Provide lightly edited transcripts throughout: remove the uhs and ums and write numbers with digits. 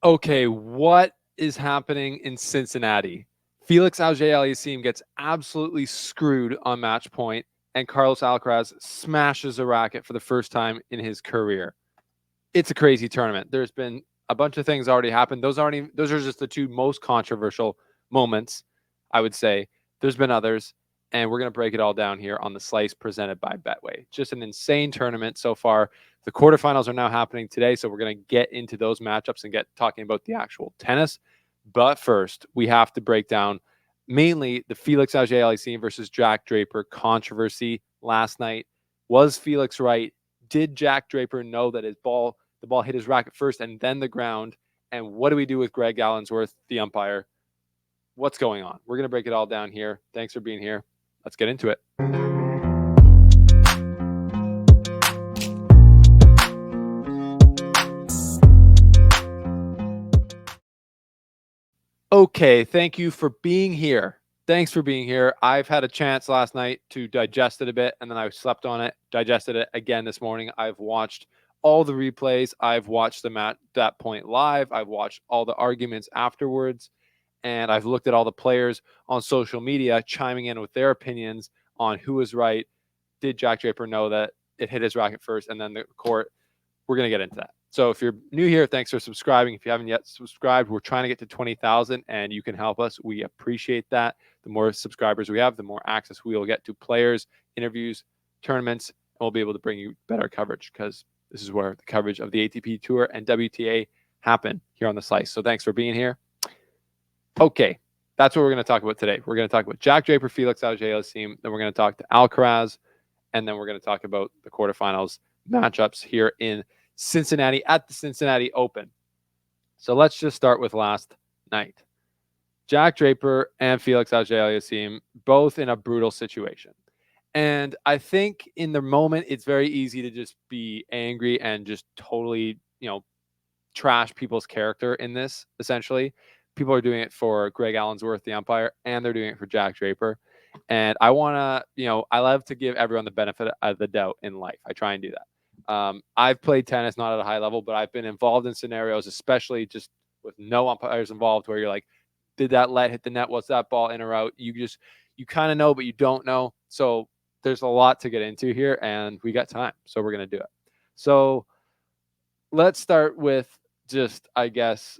Okay, what is happening in Cincinnati? Felix Auger-Aliassime gets absolutely screwed on match point, and Carlos Alcaraz smashes a racket for the first time in his career. It's a crazy tournament. There's been a bunch of things already happened. Those are just the two most controversial moments, I would say. There's been others, and we're going to break it all down here on the Slice presented by Betway. Just an insane tournament so far. The quarterfinals are now happening today, so we're going to get into those matchups and get talking about the actual tennis. But first, we have to break down mainly the Felix Auger-Aliassime versus Jack Draper controversy last night. Was Felix right? Did Jack Draper know that the ball hit his racket first and then the ground? And what do we do with Greg Allensworth, the umpire? What's going on? We're going to break it all down here. Thanks for being here. Let's get into it. Okay, thank you for being here. Thanks for being here. I've had a chance last night to digest it a bit, and then I slept on it, digested it again this morning. I've watched all the replays. I've watched them at that point live. I've watched all the arguments afterwards, and I've looked at all the players on social media chiming in with their opinions on who was right. Did Jack Draper know that it hit his racket first and then the court? We're going to get into that. So if you're new here, thanks for subscribing. If you haven't yet subscribed, we're trying to get to 20,000 and you can help us. We appreciate that. The more subscribers we have, the more access we will get to players, interviews, tournaments, and we'll be able to bring you better coverage because this is where the coverage of the ATP Tour and WTA happen here on the Slice. So thanks for being here. Okay, that's what we're going to talk about today. We're going to talk about Jack Draper, Felix Auger-Aliassime, then we're going to talk to Alcaraz, and then we're going to talk about the quarterfinals matchups here in Cincinnati at the Cincinnati Open. So let's just start with last night. Jack Draper and Felix Auger-Aliassime both in a brutal situation. And I think in the moment, it's very easy to just be angry and just totally, trash people's character in this, essentially. People are doing it for Greg Allensworth, the umpire, and they're doing it for Jack Draper. And I want to, I love to give everyone the benefit of the doubt in life. I try and do that. I've played tennis, not at a high level, but I've been involved in scenarios, especially just with no umpires involved, where you're like, did that lead hit the net? What's that ball in or out? You kind of know, but you don't know. So there's a lot to get into here, and we got time. So we're going to do it. So let's start with just, I guess,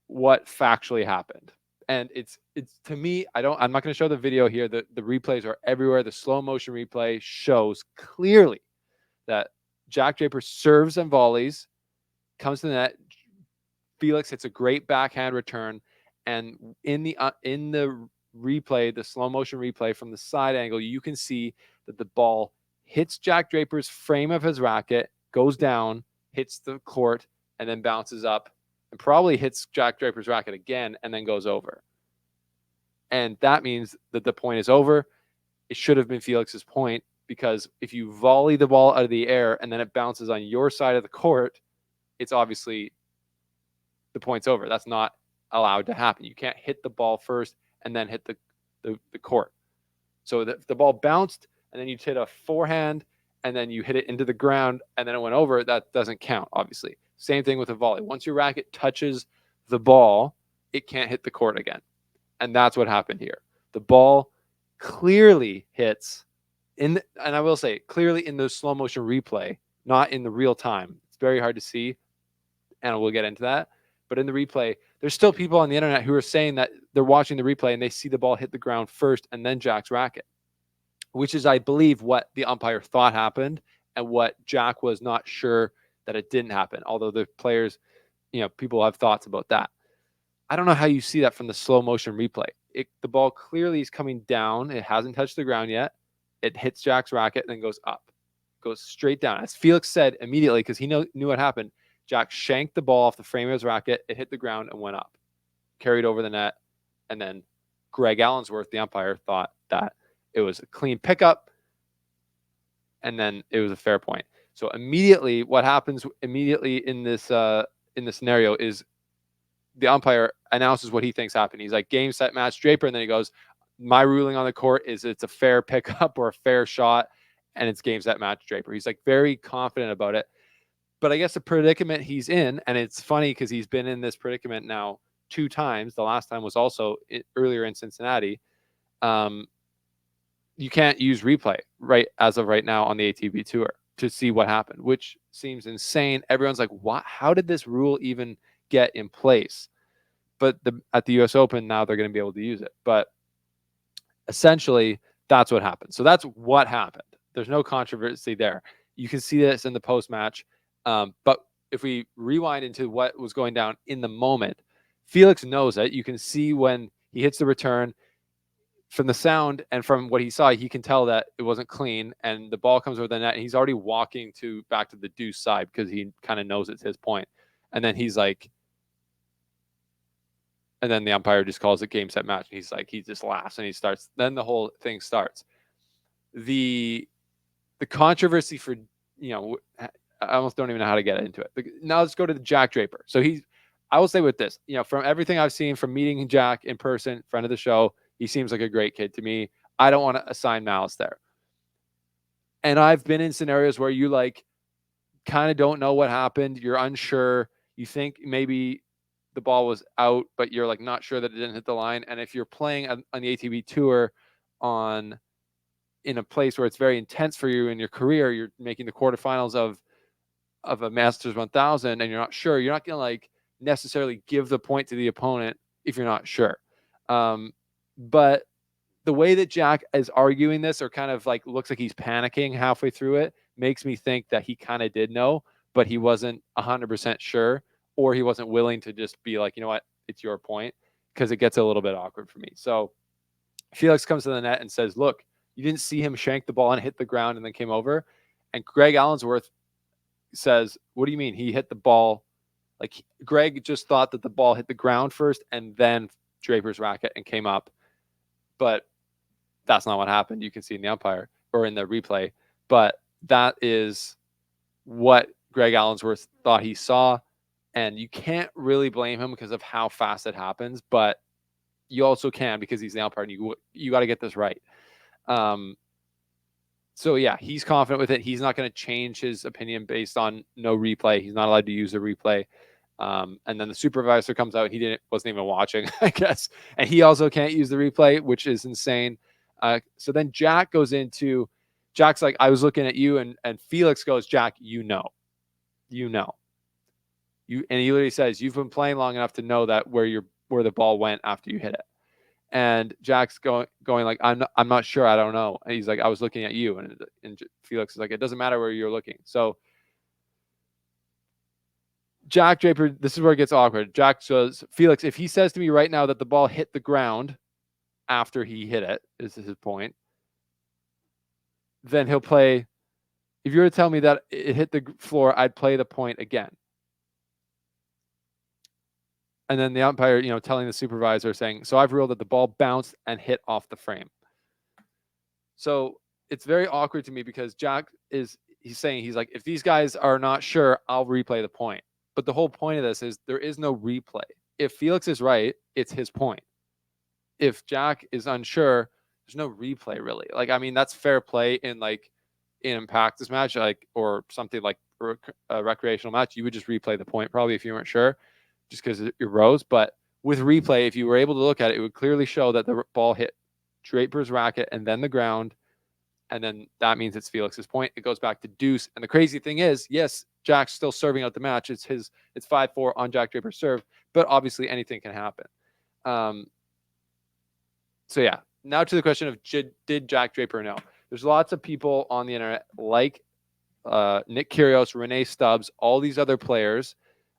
what factually happened. And it's to me, I'm not going to show the video here. The replays are everywhere. The slow motion replay shows clearly that Jack Draper serves and volleys, comes to the net. Felix hits a great backhand return, and in the replay, the slow motion replay from the side angle, you can see that the ball hits Jack Draper's frame of his racket, goes down, hits the court, and then bounces up, and probably hits Jack Draper's racket again, and then goes over. And that means that the point is over. It should have been Felix's point, because if you volley the ball out of the air and then it bounces on your side of the court, it's obviously the point's over. That's not allowed to happen. You can't hit the ball first and then hit the court. So the ball bounced and then you hit a forehand and then you hit it into the ground and then it went over, that doesn't count, obviously. Same thing with a volley. Once your racket touches the ball, it can't hit the court again. And that's what happened here. The ball clearly hits and I will say, clearly in the slow motion replay, not in the real time. It's very hard to see, and we'll get into that. But in the replay, there's still people on the internet who are saying that they're watching the replay and they see the ball hit the ground first and then Jack's racket, which is, I believe, what the umpire thought happened and what Jack was not sure that it didn't happen. Although the players, people have thoughts about that. I don't know how you see that from the slow motion replay. The ball clearly is coming down. It hasn't touched the ground yet. It hits Jack's racket and then goes up, goes straight down. As Felix said immediately, because he knew what happened, Jack shanked the ball off the frame of his racket. It hit the ground and went up, carried over the net. And then Greg Allensworth, the umpire, thought that it was a clean pickup. And then it was a fair point. So immediately, what happens immediately in this scenario is the umpire announces what he thinks happened. He's like, game, set, match, Draper. And then he goes, my ruling on the court is it's a fair pickup or a fair shot, and it's game, set, match, Draper. He's like very confident about it. But I guess the predicament he's in, and it's funny because he's been in this predicament now 2 times. The last time was also earlier in Cincinnati. You can't use replay right as of right now on the ATP Tour to see what happened, which seems insane. Everyone's like, "What? How did this rule even get in place?" But at the U.S. Open now they're going to be able to use it. But essentially, that's what happened. So that's what happened. There's no controversy there. You can see this in the post-match. But if we rewind into what was going down in the moment, Felix knows it. You can see when he hits the return, from the sound and from what he saw, he can tell that it wasn't clean, and the ball comes over the net, and he's already walking back to the deuce side because he kind of knows it's his point. And then he's like, and then the umpire just calls it game, set, match. And he's like, he just laughs and he starts. Then the whole thing starts. The controversy for, I almost don't even know how to get into it. Now let's go to the Jack Draper. So I will say with this, from everything I've seen from meeting Jack in person, friend of the show, he seems like a great kid to me. I don't want to assign malice there. And I've been in scenarios where you kind of don't know what happened. You're unsure. You think maybe the ball was out, but you're not sure that it didn't hit the line. And if you're playing on the ATP Tour in a place where it's very intense for you in your career, you're making the quarterfinals of a Masters 1000, and you're not sure, you're not going to necessarily give the point to the opponent if you're not sure. But the way that Jack is arguing this, or kind of looks like he's panicking halfway through it, makes me think that he kind of did know, but he wasn't 100% sure, or he wasn't willing to just be like, you know what, it's your point, because it gets a little bit awkward for me. So Felix comes to the net and says, look, you didn't see him shank the ball and hit the ground and then came over. And Greg Allensworth says, what do you mean? He hit the ball. Greg just thought that the ball hit the ground first and then Draper's racket and came up. But that's not what happened. You can see in the umpire or in the replay. But that is what Greg Allensworth thought he saw. And you can't really blame him because of how fast it happens. But you also can because he's the umpire and you got to get this right. So, yeah, he's confident with it. He's not going to change his opinion based on no replay. He's not allowed to use a replay. And then the supervisor comes out. He wasn't even watching, I guess. And he also can't use the replay, which is insane. So then Jack's like, I was looking at you. And Felix goes, Jack, you know. And he literally says, you've been playing long enough to know that where the ball went after you hit it. And Jack's going like, I'm not sure. I don't know. And he's like, I was looking at you. And Felix is like, it doesn't matter where you're looking. So Jack Draper, this is where it gets awkward. Jack says, Felix, if he says to me right now that the ball hit the ground after he hit it, is his point, then he'll play. If you were to tell me that it hit the floor, I'd play the point again. And then the umpire, telling the supervisor, saying, so I've ruled that the ball bounced and hit off the frame. So it's very awkward to me because Jack he's saying, he's like, if these guys are not sure, I'll replay the point. But the whole point of this is there is no replay. If Felix is right, it's his point. If Jack is unsure, there's no replay really. That's fair play in a practice match, or something like a recreational match. You would just replay the point probably if you weren't sure, just because it rose. But with replay, if you were able to look at it, it would clearly show that the ball hit Draper's racket and then the ground. And then that means it's Felix's point. It goes back to deuce. And the crazy thing is, yes, Jack's still serving out the match. It's 5-4 on Jack Draper's serve, but obviously anything can happen. So yeah, now to the question of did Jack Draper know? There's lots of people on the internet like Nick Kyrgios, Renee Stubbs, all these other players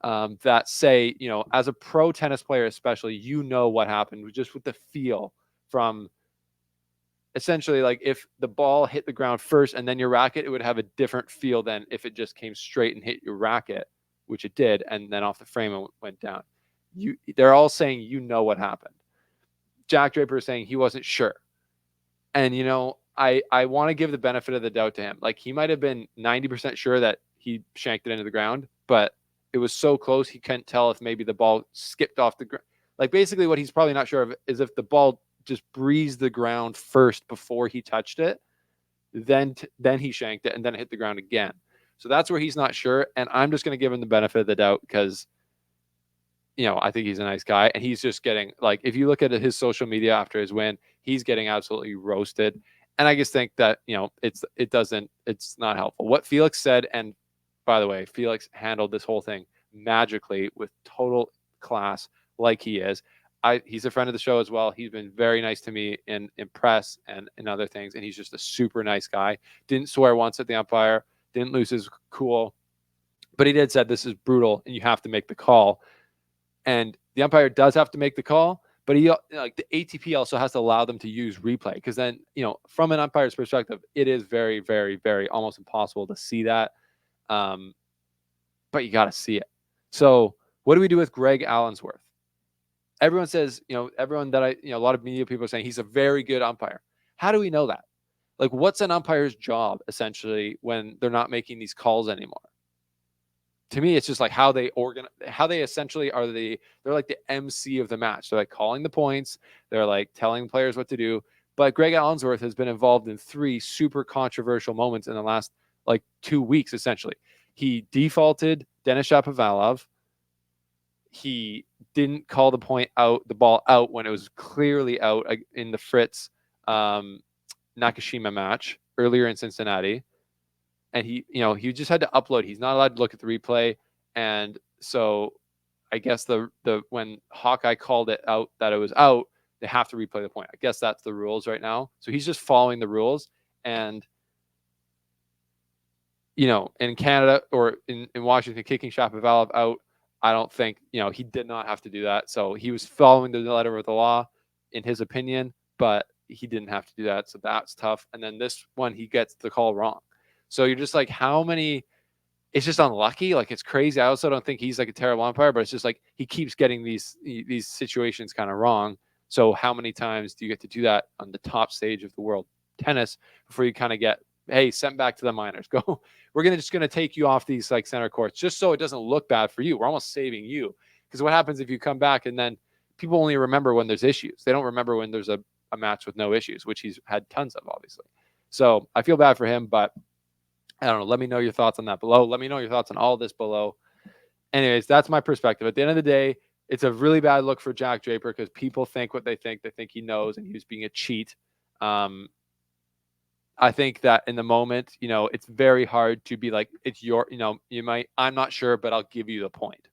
that say, as a pro tennis player especially, what happened just with the feel from essentially if the ball hit the ground first and then your racket, it would have a different feel than if it just came straight and hit your racket, which it did, and then off the frame and went down. They're all saying what happened. Jack Draper is saying he wasn't sure. And, I want to give the benefit of the doubt to him. He might have been 90% sure that he shanked it into the ground, but it was so close he couldn't tell if maybe the ball skipped off the ground. Basically what he's probably not sure of is if the ball just breezed the ground first before he touched it, then he shanked it and then it hit the ground again. So that's where he's not sure. And I'm just going to give him the benefit of the doubt because, I think he's a nice guy. And he's just getting, like, if you look at his social media after his win, he's getting absolutely roasted. And I just think that, it's not helpful. What Felix said, and by the way, Felix handled this whole thing magically with total class, like he is. He's a friend of the show as well. He's been very nice to me in press and in other things, and he's just a super nice guy. Didn't swear once at the umpire, didn't lose his cool, but he did said this is brutal and you have to make the call. And the umpire does have to make the call, but the ATP also has to allow them to use replay, because then, from an umpire's perspective, it is very, very, very almost impossible to see that. But you got to see it. So what do we do with Greg Allensworth? Everyone says, everyone that a lot of media people are saying he's a very good umpire. How do we know that? Like, what's an umpire's job essentially when they're not making these calls anymore? To me, it's just like how they essentially they're like the MC of the match. They're like calling the points. They're like telling players what to do. But Greg Allensworth has been involved in 3 super controversial moments in the last 2 weeks, essentially. He defaulted Denis Shapovalov. He didn't call the ball out when it was clearly out in the Fritz Nakashima match earlier in Cincinnati. And he just had to upload. He's not allowed to look at the replay. And so I guess when Hawkeye called it out that it was out, they have to replay the point. I guess that's the rules right now. So he's just following the rules. And, in Canada or in Washington, kicking Shapovalov out, I don't think, he did not have to do that. So he was following the letter of the law, in his opinion, but he didn't have to do that. So that's tough. And then this one, he gets the call wrong. So you're just like, how many? It's just unlucky. Like, it's crazy. I also don't think he's like a terrible umpire, but it's just like he keeps getting these situations kind of wrong. So how many times do you get to do that on the top stage of the world tennis before you kind of get, hey, sent back to the minors? Go. We're just gonna take you off these center courts just so it doesn't look bad for you. We're almost saving you, because what happens if you come back and then people only remember when there's issues? They don't remember when there's a match with no issues, which he's had tons of, obviously. So I feel bad for him, but I don't know. Let me know your thoughts on that below. Let me know your thoughts on all this below. Anyways, that's my perspective. At the end of the day, it's a really bad look for Jack Draper because people think what they think. They think he knows and he was being a cheat. I think that in the moment, it's very hard to be like, it's your, I'm not sure, but I'll give you the point.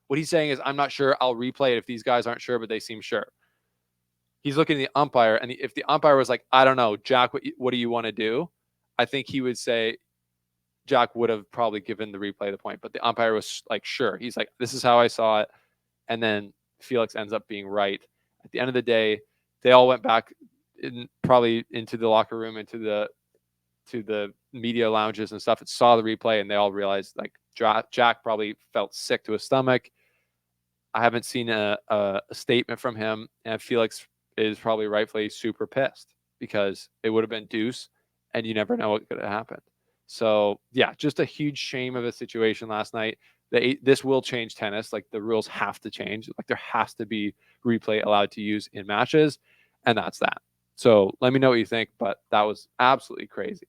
What he's saying is, I'm not sure, I'll replay it if these guys aren't sure, but they seem sure. He's looking at the umpire, and if the umpire was like, I don't know, Jack, what do you want to do? I think he would say, Jack would have probably given the replay the point, but the umpire was like, sure. He's like, this is how I saw it. And then Felix ends up being right. At the end of the day, they all went back probably into the locker room, into the media lounges and stuff, and saw the replay, and they all realized like Jack probably felt sick to his stomach. I haven't seen a statement from him, and Felix is probably rightfully super pissed because it would have been deuce, and you never know what could have happened. So yeah, just a huge shame of a situation last night. This will change tennis. Like, the rules have to change. Like, there has to be replay allowed to use in matches, and that's that. So let me know what you think, but that was absolutely crazy.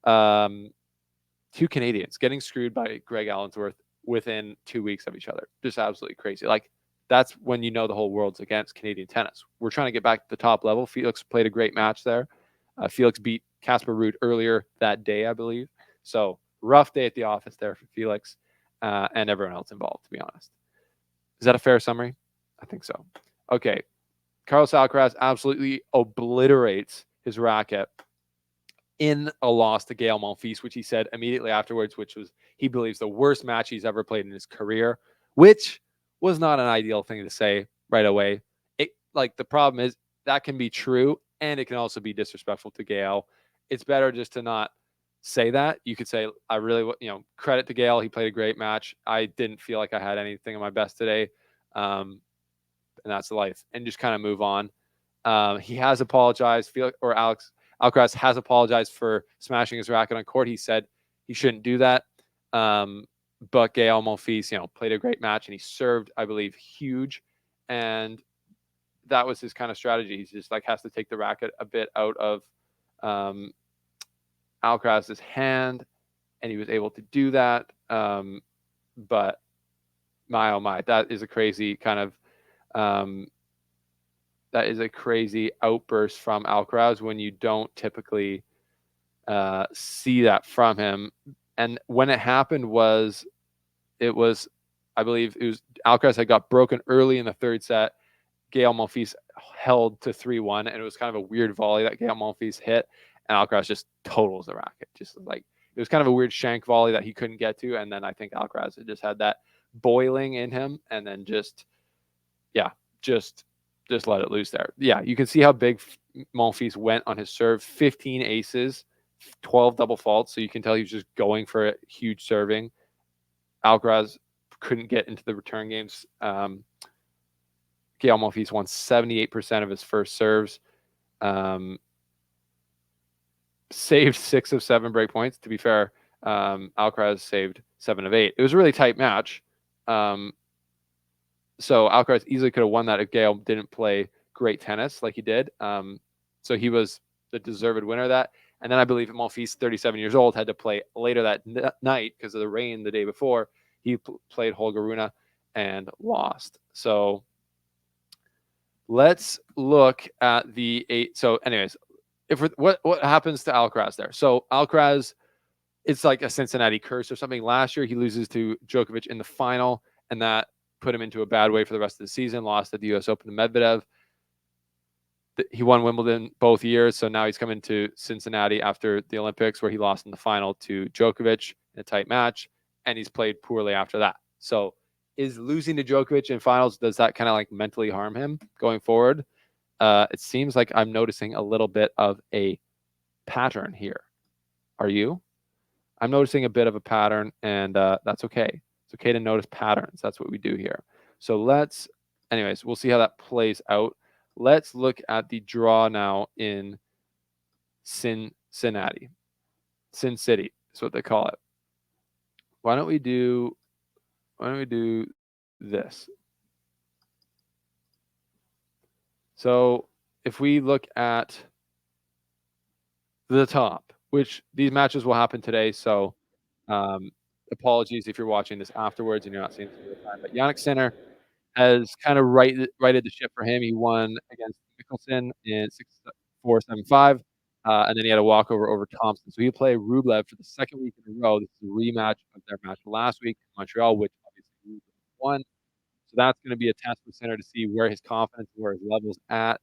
2 Canadians getting screwed by Greg Allensworth within 2 weeks of each other. Just absolutely crazy. Like, that's when the whole world's against Canadian tennis. We're trying to get back to the top level. Felix played a great match there. Felix beat Casper Ruud earlier that day, I believe. So rough day at the office there for Felix and everyone else involved, to be honest. Is that a fair summary? I think so. Okay. Carlos Alcaraz absolutely obliterates his racket in a loss to Gael Monfils, which he said immediately afterwards, which was, he believes, the worst match he's ever played in his career, which was not an ideal thing to say right away. The problem is that can be true, and it can also be disrespectful to Gael. It's better just to not say that. You could say, I really, credit to Gael. He played a great match. I didn't feel like I had anything of my best today. And that's life. And just kind of move on. He has apologized. Alcaraz has apologized for smashing his racket on court. He said he shouldn't do that. But Gael Monfils, played a great match, and he served, I believe, huge. And that was his kind of strategy. He's just has to take the racket a bit out of Alcaraz's hand. and he was able to do that. But my oh my, that is a crazy kind of um, that is a crazy outburst from Alcaraz when you don't typically see that from him. And when it happened it was, I believe it was Alcaraz had got broken early in the third set. Gael Monfils held to 3-1, and it was kind of a weird volley that Gael Monfils hit, and Alcaraz just totals the racket. Just like it was kind of a weird shank volley that he couldn't get to, and then I think Alcaraz had just had that boiling in him, and then just yeah, just just let it loose there. Yeah, you can see how big Monfils went on his serve. 15 aces, 12 double faults, so you can tell he was just going for a huge serving. Alcaraz couldn't get into the return games. Gael Monfils won 78% of his first serves. Saved 6 of 7 break points. To be fair, Alcaraz saved 7 of 8. It was a really tight match. So Alcaraz easily could have won that if Gael didn't play great tennis like he did. So he was the deserved winner of that. And then I believe Monfils, 37 years old, had to play later that night because of the rain the day before. He played Holger Rune and lost. So let's look at the 8. So anyways, what happens to Alcaraz there? So Alcaraz, it's like a Cincinnati curse or something. Last year, he loses to Djokovic in the final, and that put him into a bad way for the rest of the season. Lost at the U.S. Open to Medvedev. He won Wimbledon both years, so now he's coming to Cincinnati after the Olympics, where he lost in the final to Djokovic in a tight match, and he's played poorly after that. So is losing to Djokovic in finals, does that kind of like mentally harm him going forward? It seems like I'm noticing a little bit of a pattern here. Are you? I'm noticing a bit of a pattern, and that's okay. It's okay to notice patterns. That's what we do here. So anyways, we'll see how that plays out. Let's look at the draw now in Cincinnati. Sin City is what they call it. Why don't we do this? So if we look at the top, which these matches will happen today, so apologies if you're watching this afterwards and you're not seeing this in real time. But Jannik Sinner has kind of righted the ship for him. He won against Mickelson in 6-4, 7-5, and then he had a walkover over Thompson. So he'll play Rublev for the second week in a row. This is a rematch of their match last week in Montreal, which obviously Rublev won. So that's going to be a test for Sinner to see where his confidence and where his level's at.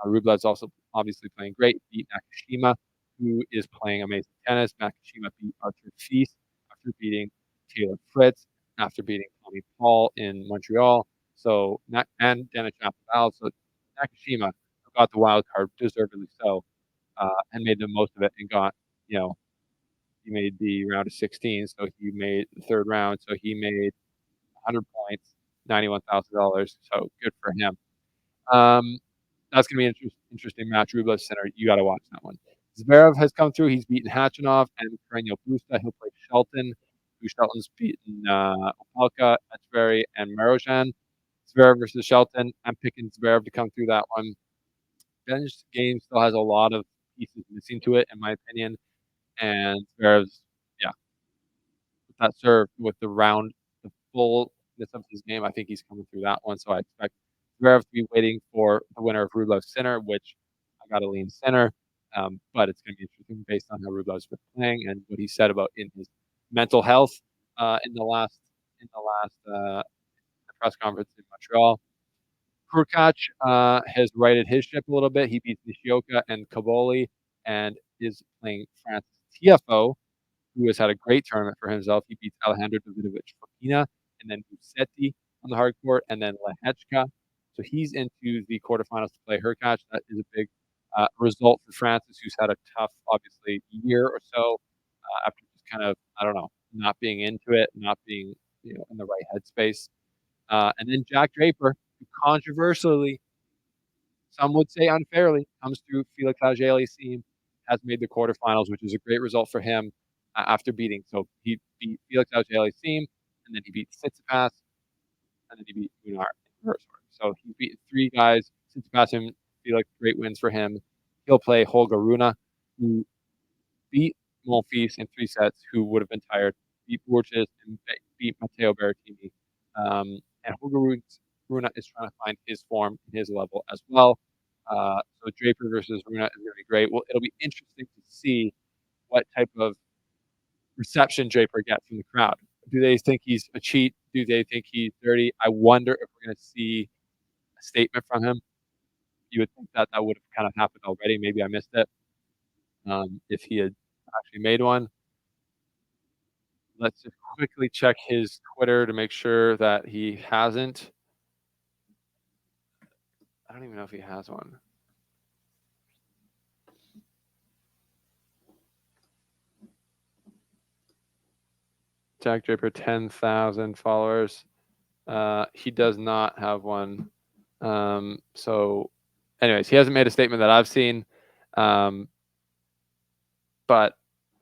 Rublev's also obviously playing great. Beat Nakashima, who is playing amazing tennis. Nakashima beat Arthur Fils after beating Taylor Fritz, after beating Tommy Paul in Montreal. So and Denis Shapovalov. So Nakashima got the wild card, deservedly so, and made the most of it and got, he made the round of 16. So he made the third round. So he made 100 points, $91,000. So good for him. That's going to be an interesting match. Rublev Center, you got to watch that one. Zverev has come through. He's beaten Khachanov and Carreño Busta. He'll play Shelton, who Shelton's beaten Opelka, Etcheverry, and Marozsan. Zverev versus Shelton. I'm picking Zverev to come through that one. Ben's game still has a lot of pieces missing to it, in my opinion. And Zverev's, yeah, with that serve, with the fullness of his game, I think he's coming through that one. So I expect Zverev to be waiting for the winner of Rublev Sinner, which I got to lean Sinner. But it's going to be interesting based on how Rublev's been playing and what he said about in his mental health in the last press conference in Montreal. Hurkacz has righted his ship a little bit. He beats Nishioka and Caboli and is playing Francis Tiafoe, who has had a great tournament for himself. He beats Alejandro Davidovich Fokina and then Musetti on the hard court, and then Lehechka. So he's into the quarterfinals to play Hurkacz. That is a big result for Francis, who's had a tough, obviously, year or so after just kind of, I don't know, not being into it, not being in the right headspace. And then Jack Draper, who controversially, some would say unfairly, comes through Felix Auger-Aliassime, has made the quarterfinals, which is a great result for him after beating. So he beat Felix Auger-Aliassime, and then he beat Tsitsipas, and then he beat Gunnar in first. So he beat 3 guys. Tsitsipas and Felix, great wins for him. He'll play Holger Rune, who beat Monfils in 3 sets, who would have been tired, beat Borges and beat Matteo Berrettini. And Runa is trying to find his form and his level as well. So Draper versus Runa is gonna be great. Well, it'll be interesting to see what type of reception Draper gets from the crowd. Do they think he's a cheat? Do they think he's dirty? I wonder if we're gonna see a statement from him. You would think that that would have kind of happened already. Maybe I missed it. If he had actually made one. Let's just quickly check his Twitter to make sure that he hasn't. I don't even know if he has one. Jack Draper, 10,000 followers. He does not have one. So, anyways, he hasn't made a statement that I've seen. But,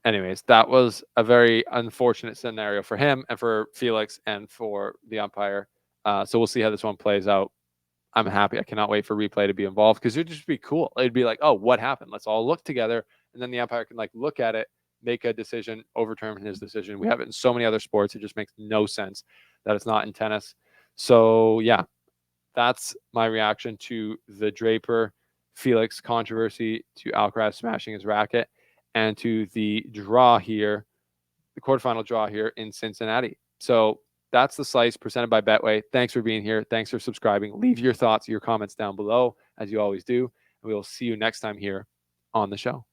anyways, that was a very unfortunate scenario for him and for Felix and for the umpire. So we'll see how this one plays out. I'm happy. I cannot wait for replay to be involved because it'd just be cool. It'd be like, oh, what happened? Let's all look together, and then the umpire can like look at it, make a decision, overturn his decision. We have it in so many other sports. It just makes no sense that it's not in tennis. So yeah, that's my reaction to the Draper Felix controversy, to Alcaraz smashing his racket, and to the draw here, the quarterfinal draw here in Cincinnati. So that's the slice presented by Betway. Thanks for being here. Thanks for subscribing. Leave your thoughts, your comments down below, as you always do. And we will see you next time here on the show.